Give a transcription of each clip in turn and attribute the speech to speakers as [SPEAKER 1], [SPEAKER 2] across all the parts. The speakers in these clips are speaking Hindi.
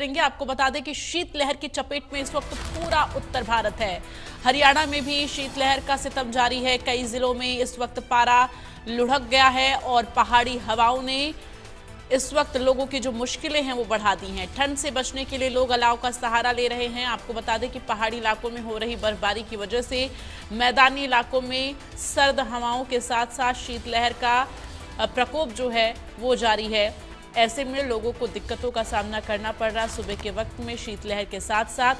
[SPEAKER 1] करेंगे। आपको बता दें कि शीतलहर की चपेट में इस वक्त पूरा उत्तर भारत है। हरियाणा में भी शीतलहर का सितम जारी है। कई जिलों में इस वक्त पारा लुढ़क गया है और पहाड़ी हवाओं ने इस वक्त लोगों की जो मुश्किलें हैं वो बढ़ा दी हैं। ठंड से बचने के लिए लोग अलाव का सहारा ले रहे हैं। आपको बता दें कि पहाड़ी इलाकों में हो रही बर्फबारी की वजह से मैदानी इलाकों में सर्द हवाओं के साथ साथ शीतलहर का प्रकोप जो है वो जारी है। ऐसे में लोगों को दिक्कतों का सामना करना पड़ रहा। सुबह के वक्त में शीतलहर के साथ साथ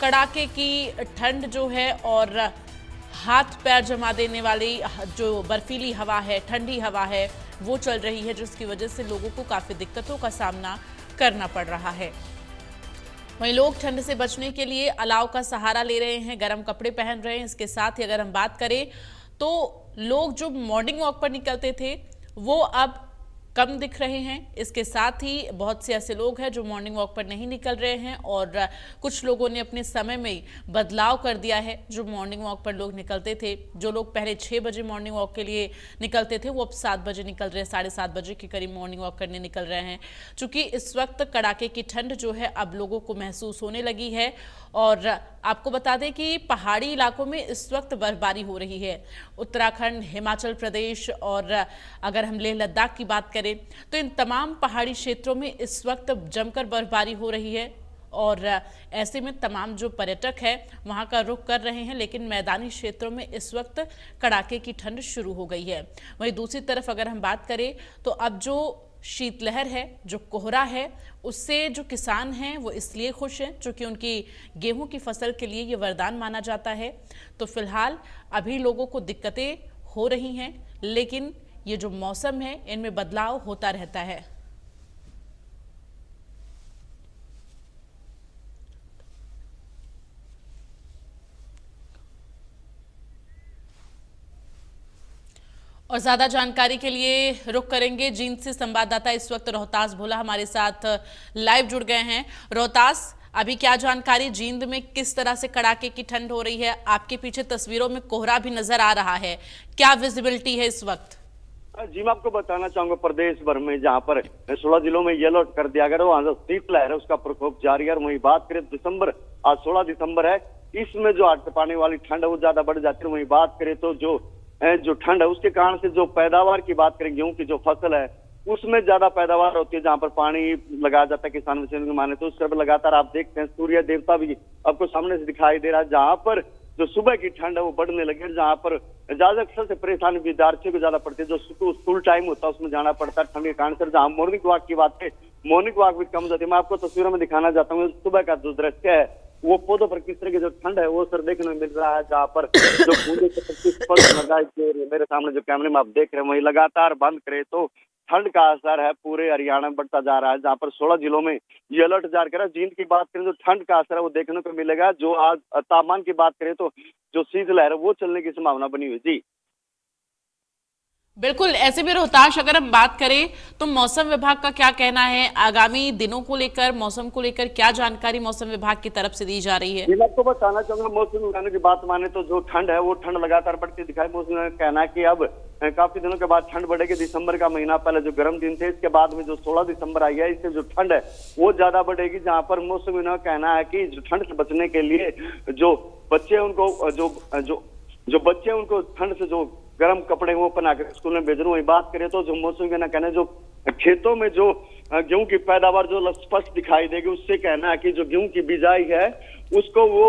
[SPEAKER 1] कड़ाके की ठंड जो है और हाथ पैर जमा देने वाली जो बर्फीली हवा है, ठंडी हवा है, वो चल रही है, जिसकी वजह से लोगों को काफ़ी दिक्कतों का सामना करना पड़ रहा है। वहीं लोग ठंड से बचने के लिए अलाव का सहारा ले रहे हैं, गर्म कपड़े पहन रहे हैं। इसके साथ ही अगर हम बात करें तो लोग जो मॉर्निंग वॉक पर निकलते थे वो अब कम दिख रहे हैं। इसके साथ ही बहुत से ऐसे लोग हैं जो मॉर्निंग वॉक पर नहीं निकल रहे हैं और कुछ लोगों ने अपने समय में बदलाव कर दिया है। जो मॉर्निंग वॉक पर लोग निकलते थे, जो लोग पहले 6 बजे मॉर्निंग वॉक के लिए निकलते थे, वो अब 7 बजे निकल रहे हैं, 7:30 बजे के करीब मॉर्निंग वॉक करने निकल रहे हैं। चूंकि इस वक्त कड़ाके की ठंड जो है अब लोगों को महसूस होने लगी है। और आपको बता दें कि पहाड़ी इलाकों में इस वक्त बर्फबारी हो रही है। उत्तराखंड, हिमाचल प्रदेश और अगर हम लेह लद्दाख की बात करें तो इन तमाम पहाड़ी क्षेत्रों में इस वक्त जमकर बर्फबारी हो रही है। और ऐसे में तमाम जो पर्यटक है वहां का रुख कर रहे हैं, लेकिन मैदानी क्षेत्रों में इस वक्त कड़ाके की ठंड शुरू हो गई है। वहीं दूसरी तरफ अगर हम बात करें तो अब जो शीतलहर है, जो कोहरा है, उससे जो किसान हैं वो इसलिए खुश हैं क्योंकि उनकी गेहूं की फसल के लिए ये वरदान माना जाता है। तो फिलहाल अभी लोगों को दिक्कतें हो रही हैं, लेकिन ये जो मौसम है इनमें बदलाव होता रहता है। और ज्यादा जानकारी के लिए रुख करेंगे जींद से। संवाददाता इस वक्त रोहतास भोला हमारे साथ लाइव जुड़ गए हैं। रोहतास, अभी क्या जानकारी, जींद में किस तरह से कड़ाके की ठंड हो रही है? आपके पीछे तस्वीरों में कोहरा भी नजर आ रहा है, क्या विजिबिलिटी है इस वक्त?
[SPEAKER 2] जी, मैं आपको बताना चाहूंगा प्रदेश भर में जहां पर 16 जिलों में येलो अलर्ट कर दिया गया, वहां जो शीतलहर है उसका प्रकोप जारी है। और वहीं बात करें दिसंबर, आज 16 दिसंबर है, इसमें जो आठ पाने वाली ठंड है वो ज्यादा बढ़ जाती है। वहीं बात करें तो जो ठंड है उसके कारण से जो पैदावार की बात करें, गेहूं की जो फसल है उसमें ज्यादा पैदावार होती है। जहां पर पानी लगाया जाता है किसान मशीन के माने तो उस पर लगातार आप देखते हैं सूर्य देवता भी आपको सामने से दिखाई दे रहा है। जहां पर जो सुबह की ठंड है वो बढ़ने लगी, जहां पर ज्यादा अक्सर से परेशानी विद्यार्थियों को ज्यादा पड़ती है। जो स्कूल टाइम होता है उसमें जाना पड़ता है ठंड के कारण से। जहां मॉर्निंग वॉक की बात है, मॉर्निंग वॉक भी कम हो जाती है। मैं आपको तस्वीरों में दिखाना चाहता हूँ सुबह का जो दृश्य है वो पौधों पर किस तरह की जो ठंड है वो सर देखने में मिल रहा है। जहाँ पर जो बूंदे मेरे सामने जो कैमरे में आप देख रहे हैं वही लगातार बंद करे तो ठंड का असर है पूरे हरियाणा में बढ़ता जा रहा है। जहाँ पर 16 जिलों में ये अलर्ट जारी करा। जींद की बात करें तो ठंड का असर है वो देखने को मिलेगा। जो आज तापमान की बात करें तो जो शीतलहर है वो चलने की संभावना बनी हुई। जी
[SPEAKER 1] बिल्कुल, ऐसे में रोहताश अगर हम बात करें तो मौसम विभाग का क्या कहना है? आगामी दिनों को लेकर, मौसम को लेकर क्या जानकारी मौसम विभाग की तरफ से दी जा रही है?
[SPEAKER 2] मैं आपको बताना चाहूंगा, मौसम विभाग की बात माने तो जो ठंड है वो ठंड लगातार बढ़ती दिखाई। मौसम विभाग का कहना है कि अब काफी दिनों के बाद ठंड बढ़ेगी। दिसंबर का महीना पहले जो गर्म दिन थे, इसके बाद में जो 16 दिसंबर आई है, इससे जो ठंड है वो ज्यादा बढ़ेगी। जहाँ पर मौसम विभाग का कहना है कि जो ठंड से बचने के लिए जो बच्चे उनको जो बच्चे उनको ठंड से जो गर्म कपड़े वो पहना कर स्कूल में भेज रहे। वही बात करें तो जो मौसम के ना कहना जो खेतों में जो गेहूं की पैदावार जो स्पष्ट दिखाई देगी, उससे कहना है कि जो गेहूं की बिजाई है उसको वो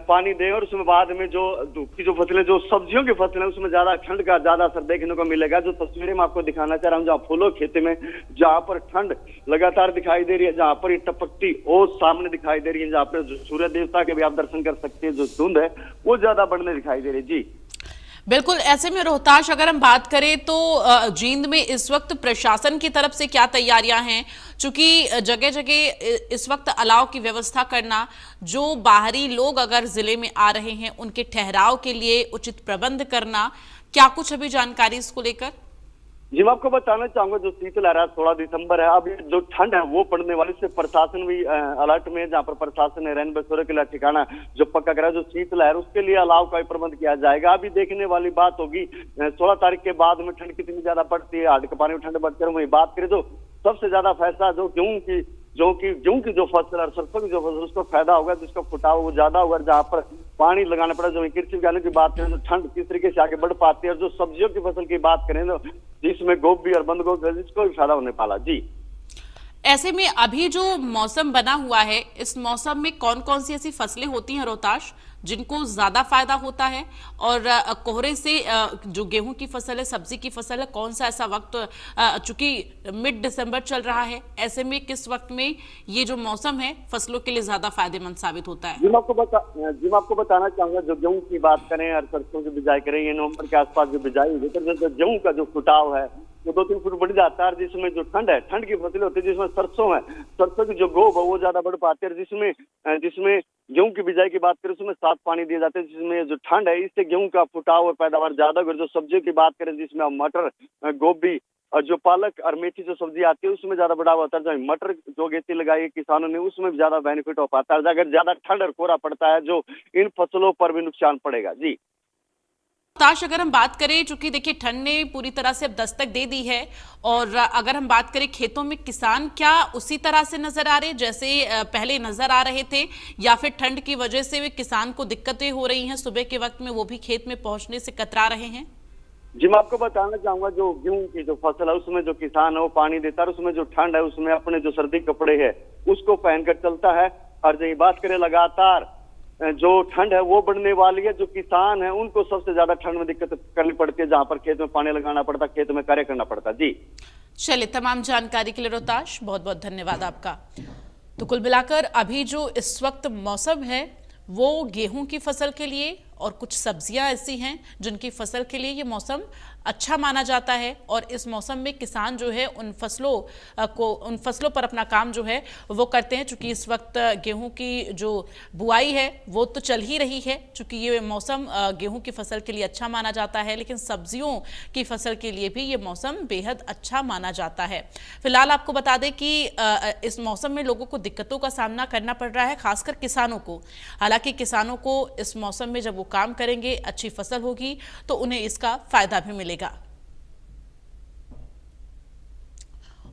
[SPEAKER 2] पानी दे और उसमें बाद में जो की जो फसलें, जो सब्जियों की फसलें, उसमें ज्यादा ठंड का ज्यादा असर देखने को मिलेगा। जो तस्वीरें मैं आपको दिखाना चाह रहा हूँ, जहाँ फूलों खेती में जहाँ पर ठंड लगातार दिखाई दे रही है, जहाँ पर ये टपकती ओस सामने दिखाई दे रही है, जहाँ पर सूर्य देवता के भी आप दर्शन कर सकते हैं, जो धुंध है वो ज्यादा बढ़ने दिखाई दे रही है। जी
[SPEAKER 1] बिल्कुल, ऐसे में रोहताश अगर हम बात करें तो जींद में इस वक्त प्रशासन की तरफ से क्या तैयारियां हैं? चूंकि जगह जगह इस वक्त अलाव की व्यवस्था करना, जो बाहरी लोग अगर जिले में आ रहे हैं उनके ठहराव के लिए उचित प्रबंध करना, क्या कुछ अभी जानकारी इसको लेकर?
[SPEAKER 2] जी मैं आपको बताना चाहूंगा, जो शीतलहर 16 दिसंबर है, अब जो ठंड है वो पड़ने वाली से प्रशासन भी अलर्ट में, जहाँ पर प्रशासन ने रैन बसेरों के लिए ठिकाना जो पक्का करा। जो शीतलहर उसके लिए अलाव का भी प्रबंध किया जाएगा। अभी देखने वाली बात होगी 16 तारीख के बाद में ठंड कितनी ज्यादा पड़ती है, हाड़ के पानी में ठंड बढ़ती है। वही बात करें तो सबसे ज्यादा फैसला जो गेहूं की गेहूं की जो फसल और सरसों की जो फसल उसको फायदा होगा, जिसका फुटाव वो ज्यादा होगा, जहाँ पर पानी लगाना पड़ा। जो कृषि विज्ञान की बात करें तो ठंड किस तरीके से आगे बढ़ पाती है। और जो सब्जियों की फसल की बात करें तो जिसमें गोभी और बंद गोभी जिसको भी फायदा होने पाला। जी
[SPEAKER 1] ऐसे में अभी जो मौसम बना हुआ है, इस मौसम में कौन कौन सी ऐसी फसलें होती हैं रोहताश जिनको ज्यादा फायदा होता है? और कोहरे से जो गेहूं की फसल है, सब्जी की फसल है, कौन सा ऐसा वक्त, चूंकि मिड दिसंबर चल रहा है, ऐसे में किस वक्त में ये जो मौसम है फसलों के लिए ज्यादा फायदेमंद साबित होता है?
[SPEAKER 2] जी मैं आपको बताना चाहूंगा, जो गेहूं की बात करें और सरसों की बिजाई करें, ये नवंबर के आसपास जो बिजाई होगी तो गेहूं का जो फुटाव है वो 2-3 फुट बढ़ जाता है। और जिसमें जो ठंड है, ठंड की फसलें होती है, जिसमें सरसों है, सरसों की जो गोब है वो ज्यादा बढ़ पाती है। जिसमें गेहूं की बिजाई की बात करें उसमें साफ पानी दिए जाते हैं। जिसमें जो ठंड है इससे गेहूं का फुटाव और पैदावार ज्यादा। अगर जो सब्जियों की बात करें जिसमें मटर, गोभी और जो पालक और मेथी जो सब्जी आती है उसमें ज्यादा बढ़ावा होता है। जो मटर जो खेती लगाई है किसानों ने उसमें भी ज्यादा बेनिफिट हो पाता है। अगर ज्यादा ठंड और कोहरा पड़ता है जो इन फसलों पर भी नुकसान पड़ेगा। जी
[SPEAKER 1] ताश, अगर हम बात करें, चूंकि देखिए ठंड ने पूरी तरह से अब दस्तक दे दी है, और अगर हम बात करें खेतों में किसान क्या उसी तरह से नजर आ रहे जैसे पहले नजर आ रहे थे, या फिर ठंड की वजह से वे किसान को दिक्कतें हो रही हैं, सुबह के वक्त में वो भी खेत में पहुंचने से कतरा रहे हैं?
[SPEAKER 2] जी मैं आपको बताना चाहूंगा, जो गेहूं की जो फसल है उसमें जो किसान है वो पानी देता है, उसमें जो ठंड है उसमें अपने जो सर्दी कपड़े है उसको पहनकर चलता है। और जो बात करें लगातार जो ठंड है वो बढ़ने वाली है। जो किसान है उनको सबसे ज्यादा ठंड में दिक्कत करनी पड़ती है, जहां पर खेत में पानी लगाना पड़ता, खेत में कार्य करना पड़ता। जी
[SPEAKER 1] चलिए, तमाम जानकारी के लिए रोहताश बहुत बहुत धन्यवाद आपका। तो कुल मिलाकर अभी जो इस वक्त मौसम है वो गेहूं की फसल के लिए और कुछ सब्जियां ऐसी हैं जिनकी फसल के लिए ये मौसम अच्छा माना जाता है, और इस मौसम में किसान जो है उन फसलों पर अपना काम जो है वो करते हैं। चूंकि इस वक्त गेहूं की जो बुआई है वो तो चल ही रही है, चूंकि ये मौसम गेहूं की फसल के लिए अच्छा माना जाता है, लेकिन सब्जियों की फसल के लिए भी ये मौसम बेहद अच्छा माना जाता है। फिलहाल आपको बता दें कि इस मौसम में लोगों को दिक्कतों का सामना करना पड़ रहा है, खासकर किसानों को। हालांकि किसानों को इस मौसम में जब वो काम करेंगे, अच्छी फसल होगी तो उन्हें इसका फायदा भी मिलेगा।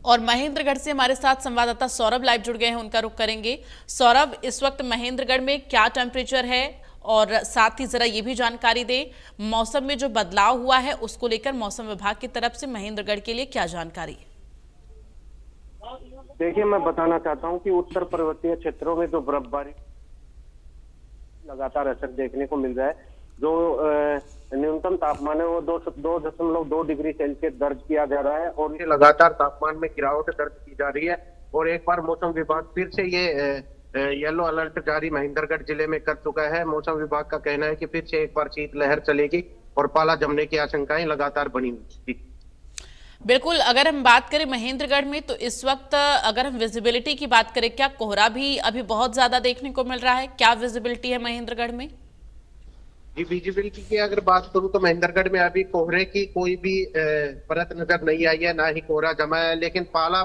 [SPEAKER 1] और महेंद्रगढ़ से हमारे साथ संवाददाता सौरभ लाइव जुड़ गए हैं, उनका रुख करेंगे। सौरभ, इस वक्त महेंद्रगढ़ में क्या टेम्परेचर है, और साथ ही जरा ये भी जानकारी दे मौसम में जो बदलाव हुआ है उसको लेकर मौसम विभाग की तरफ से महेंद्रगढ़ के लिए क्या जानकारी?
[SPEAKER 3] देखिए, मैं बताना चाहता हूं कि उत्तर पर्वतीय क्षेत्रों में जो बर्फबारी लगातार असर देखने को मिल रहा है। जो न्यूनतम तापमान है वो 2.2 डिग्री सेल्सियस दर्ज किया जा रहा है, और ये लगातार तापमान में गिरावट दर्ज की जा रही है। और एक बार मौसम विभाग फिर से ये येलो अलर्ट जारी महेंद्रगढ़ जिले में कर चुका है। मौसम विभाग का कहना है कि फिर से एक बार शीतलहर चलेगी और पाला जमने की आशंकाएं लगातार बनी हुई।
[SPEAKER 1] बिल्कुल, अगर हम बात करें महेंद्रगढ़ में तो इस वक्त अगर हम विजिबिलिटी की बात करें, क्या कोहरा भी अभी बहुत ज्यादा देखने को मिल रहा है? क्या विजिबिलिटी है महेंद्रगढ़ में?
[SPEAKER 3] जी, विजिबिलिटी की अगर बात करूं तो महेंद्रगढ़ में अभी कोहरे की कोई भी परत नजर नहीं आई है, ना ही कोहरा जमा है। लेकिन पाला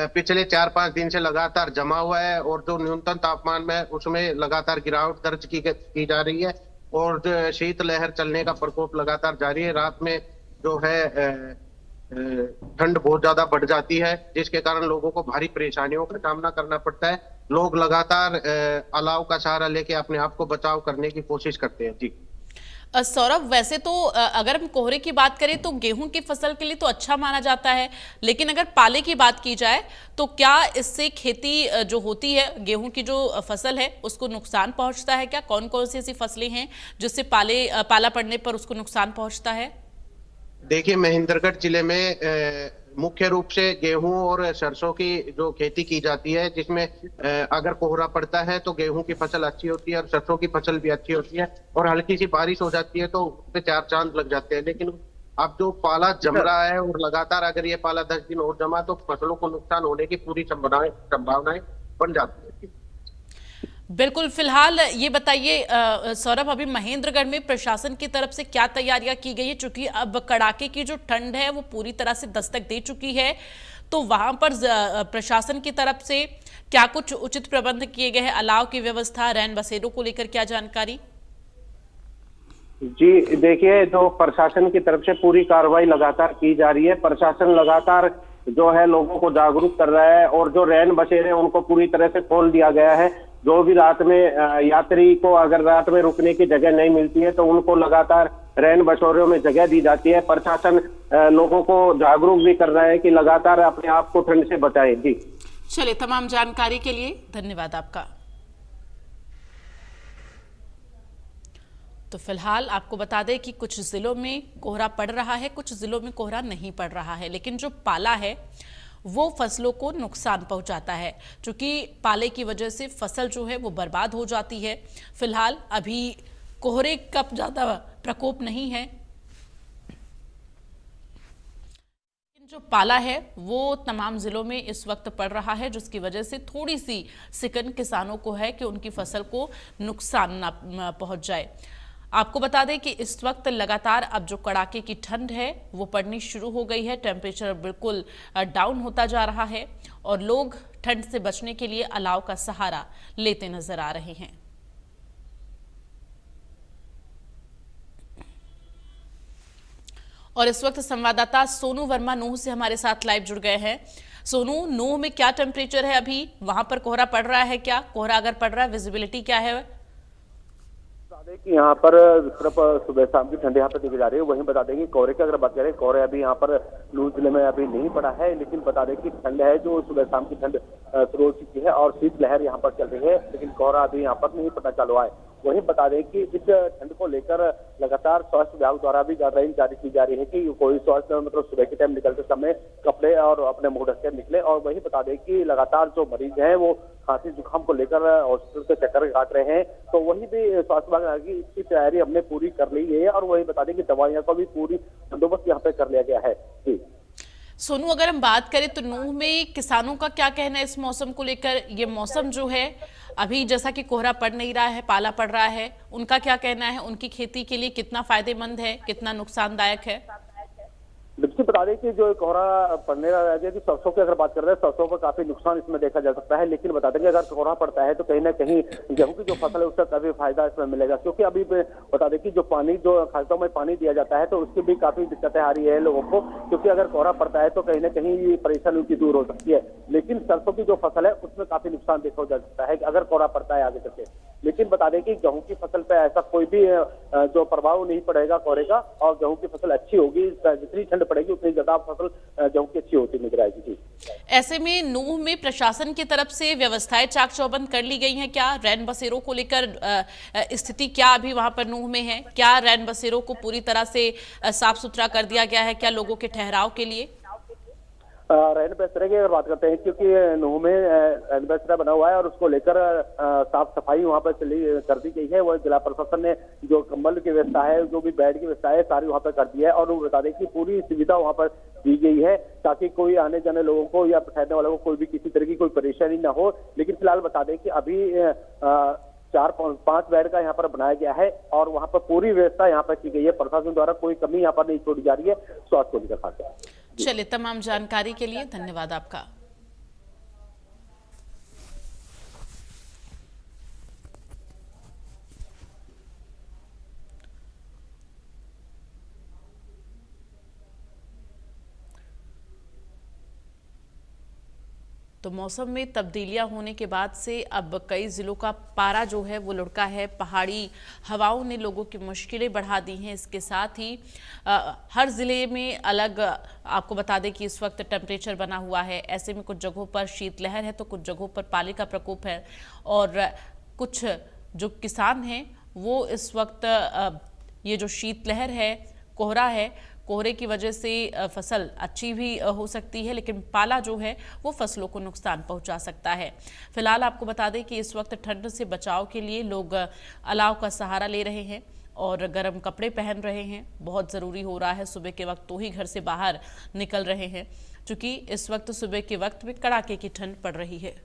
[SPEAKER 3] पिछले 4-5 दिन से लगातार जमा हुआ है, और जो न्यूनतम तापमान में उसमें लगातार गिरावट दर्ज की जा रही है, और शीतलहर चलने का प्रकोप लगातार जारी है। रात में जो है ठंड बहुत ज्यादा बढ़ जाती है, जिसके कारण लोगों को भारी परेशानियों का सामना करना पड़ता है। लोग लगातार अलाव का सहारा लेके अपने आप को बचाव करने की कोशिश करते हैं। जी
[SPEAKER 1] सौरभ, वैसे तो अगर हम कोहरे की बात करें तो गेहूं की फसल के लिए तो अच्छा माना जाता है, लेकिन अगर पाले की बात की जाए तो क्या इससे खेती जो होती है, गेहूं की जो फसल है उसको नुकसान पहुंचता है? क्या कौन कौन सी ऐसी फसलें हैं जिससे पाला पड़ने पर उसको नुकसान पहुंचता है?
[SPEAKER 3] देखिए, महेंद्रगढ़ जिले में मुख्य रूप से गेहूं और सरसों की जो खेती की जाती है, जिसमें अगर कोहरा पड़ता है तो गेहूं की फसल अच्छी होती है और सरसों की फसल भी अच्छी होती है, और हल्की सी बारिश हो जाती है तो उस पे 4 चांद लग जाते हैं। लेकिन अब जो पाला जम रहा है और लगातार अगर ये पाला 10 दिन और जमा तो फसलों को नुकसान होने की पूरी संभावनाएं बन जाती है।
[SPEAKER 1] बिल्कुल, फिलहाल ये बताइए सौरभ, अभी महेंद्रगढ़ में प्रशासन की तरफ से क्या तैयारियां की गई है? चूंकि अब कड़ाके की जो ठंड है वो पूरी तरह से दस्तक दे चुकी है, तो वहां पर प्रशासन की तरफ से क्या कुछ उचित प्रबंध किए गए हैं? अलाव की व्यवस्था, रैन बसेरों को लेकर क्या जानकारी?
[SPEAKER 3] जी देखिए, जो प्रशासन की तरफ से पूरी कार्रवाई लगातार की जा रही है। प्रशासन लगातार
[SPEAKER 4] जो है लोगों को जागरूक कर रहा है, और जो रैन बसेरे उनको पूरी तरह से खोल दिया गया है। जो भी रात में यात्री को अगर रात में रुकने की जगह नहीं मिलती है तो उनको लगातार रैन बसेरों में जगह दी जाती है। प्रशासन लोगों को जागरूक भी कर रहा है कि लगातार अपने आप को ठंड से बचाएं। जी
[SPEAKER 1] चलिए, तमाम जानकारी के लिए धन्यवाद आपका। तो फिलहाल आपको बता दें कि कुछ जिलों में कोहरा पड़ रहा है, कुछ जिलों में कोहरा नहीं पड़ रहा है, लेकिन जो पाला है वो फसलों को नुकसान पहुंचाता है। क्योंकि पाले की वजह से फसल जो है वो बर्बाद हो जाती है। फिलहाल अभी कोहरे का ज़्यादा प्रकोप नहीं है, जो पाला है वो तमाम जिलों में इस वक्त पड़ रहा है, जिसकी वजह से थोड़ी सी सिकन किसानों को है कि उनकी फसल को नुकसान ना पहुंच जाए। आपको बता दें कि इस वक्त लगातार अब जो कड़ाके की ठंड है वो पड़नी शुरू हो गई है। टेम्परेचर बिल्कुल डाउन होता जा रहा है और लोग ठंड से बचने के लिए अलाव का सहारा लेते नजर आ रहे हैं। और इस वक्त संवाददाता सोनू वर्मा नूह से हमारे साथ लाइव जुड़ गए हैं। सोनू, नूह में क्या टेम्परेचर है अभी? वहां पर कोहरा पड़ रहा है क्या? कोहरा अगर पड़ रहा है, विजिबिलिटी क्या है?
[SPEAKER 4] कि यहाँ पर सिर्फ सुबह शाम की ठंड यहाँ पर देखी जा रही है। वहीं बता दें कि कोहरे की अगर बात करें, कोहरे अभी यहाँ पर नूह जिले में अभी नहीं पड़ा है, लेकिन बता दें कि ठंड है जो सुबह शाम की ठंड शुरू हो चुकी है और शीत लहर यहाँ पर चल रही है, लेकिन कोहरा अभी यहाँ पर नहीं पता चालू है। वहीं बता दें कि इस ठंड को लेकर लगातार स्वास्थ्य विभाग द्वारा भी गाइडलाइन जारी की जा रही है कि कोई स्वास्थ्य मतलब सुबह के टाइम निकलते समय कपड़े और अपने मुंह ढक कर निकले। और वहीं बता दें कि लगातार जो मरीज हैं वो खांसी जुकाम को लेकर हॉस्पिटल के चक्कर काट रहे हैं, तो वहीं भी स्वास्थ्य विभाग की इसकी तैयारी हमने पूरी कर ली है। और वहीं बता दें कि दवाइयां का भी पूरी बंदोबस्त यहाँ पे कर लिया गया है। जी
[SPEAKER 1] सोनू, अगर हम बात करें तो नूह में किसानों का क्या कहना है इस मौसम को लेकर? ये मौसम जो है अभी जैसा कि कोहरा पड़ नहीं रहा है, पाला पड़ रहा है, उनका क्या कहना है? उनकी खेती के लिए कितना फायदेमंद है, कितना नुकसानदायक है?
[SPEAKER 4] बिल्कुल बता दें कि जो कोहरा पड़ने रह गया कि सरसों की अगर बात कर रहे हैं, सरसों पर काफी नुकसान इसमें देखा जा सकता है। लेकिन बता देंगे अगर कोहरा पड़ता है तो कहीं ना कहीं गेहूं की जो फसल है उसका काफी फायदा इसमें मिलेगा, क्योंकि अभी बता दें कि जो पानी जो खासतौर में पानी दिया जाता है तो उसकी भी काफी दिक्कतें आ रही है लोगों को, क्योंकि अगर कोहरा पड़ता है तो कहीं ना कहीं परेशानी उनकी दूर हो सकती है। लेकिन सरसों की जो फसल है उसमें काफी नुकसान देखा जा सकता है अगर कोहरा पड़ता है आगे चलके। लेकिन बता दें कि गेहूं की फसल पे ऐसा कोई भी जो प्रभाव नहीं पड़ेगा कोहरे का, और गेहूं की फसल अच्छी होगी। जितनी ठंड पड़ेगी उतनी ज्यादा फसल गेहूं की अच्छी होती नजर आएगी।
[SPEAKER 1] ऐसे में नूह में प्रशासन की तरफ से व्यवस्थाएं चाक चौबंद कर ली गई हैं क्या? रैन बसेरों को लेकर स्थिति क्या अभी वहां पर नूह में है? क्या रैन बसेरों को पूरी तरह से साफ सुथरा कर दिया गया है क्या लोगों के ठहराव के लिए?
[SPEAKER 4] रैन बसेरे की अगर बात करते हैं, क्योंकि नूह में रैन बसेरा बना हुआ है और उसको लेकर साफ सफाई वहां पर कर दी गई है। वह जिला प्रशासन ने जो कंबल की व्यवस्था है, जो भी बेड की व्यवस्था है, सारी वहां पर कर दी है। और वो बता दें कि पूरी सुविधा वहां पर दी गई है ताकि कोई आने जाने लोगों को या ठहरने वालों को कोई भी किसी तरह की कोई परेशानी ना हो। लेकिन फिलहाल बता दें कि अभी 4-5 बेड का यहाँ पर बनाया गया है और वहाँ पर पूरी व्यवस्था यहाँ पर की गई है। प्रशासन द्वारा कोई कमी यहाँ पर नहीं छोड़ी जा रही है स्वास्थ्य को लेकर खासकर।
[SPEAKER 1] चलिए, तमाम जानकारी के लिए धन्यवाद आपका। तो मौसम में तब्दीलियां होने के बाद से अब कई जिलों का पारा जो है वो लुढ़का है। पहाड़ी हवाओं ने लोगों की मुश्किलें बढ़ा दी हैं। इसके साथ ही हर ज़िले में अलग आपको बता दें कि इस वक्त टेम्परेचर बना हुआ है। ऐसे में कुछ जगहों पर शीतलहर है तो कुछ जगहों पर पाले का प्रकोप है। और कुछ जो किसान हैं वो इस वक्त ये जो शीतलहर है, कोहरा है, कोहरे की वजह से फसल अच्छी भी हो सकती है, लेकिन पाला जो है वो फसलों को नुकसान पहुंचा सकता है। फिलहाल आपको बता दें कि इस वक्त ठंड से बचाव के लिए लोग अलाव का सहारा ले रहे हैं और गर्म कपड़े पहन रहे हैं। बहुत ज़रूरी हो रहा है सुबह के वक्त तो ही घर से बाहर निकल रहे हैं, क्योंकि इस वक्त सुबह के वक्त में कड़ाके की ठंड पड़ रही है।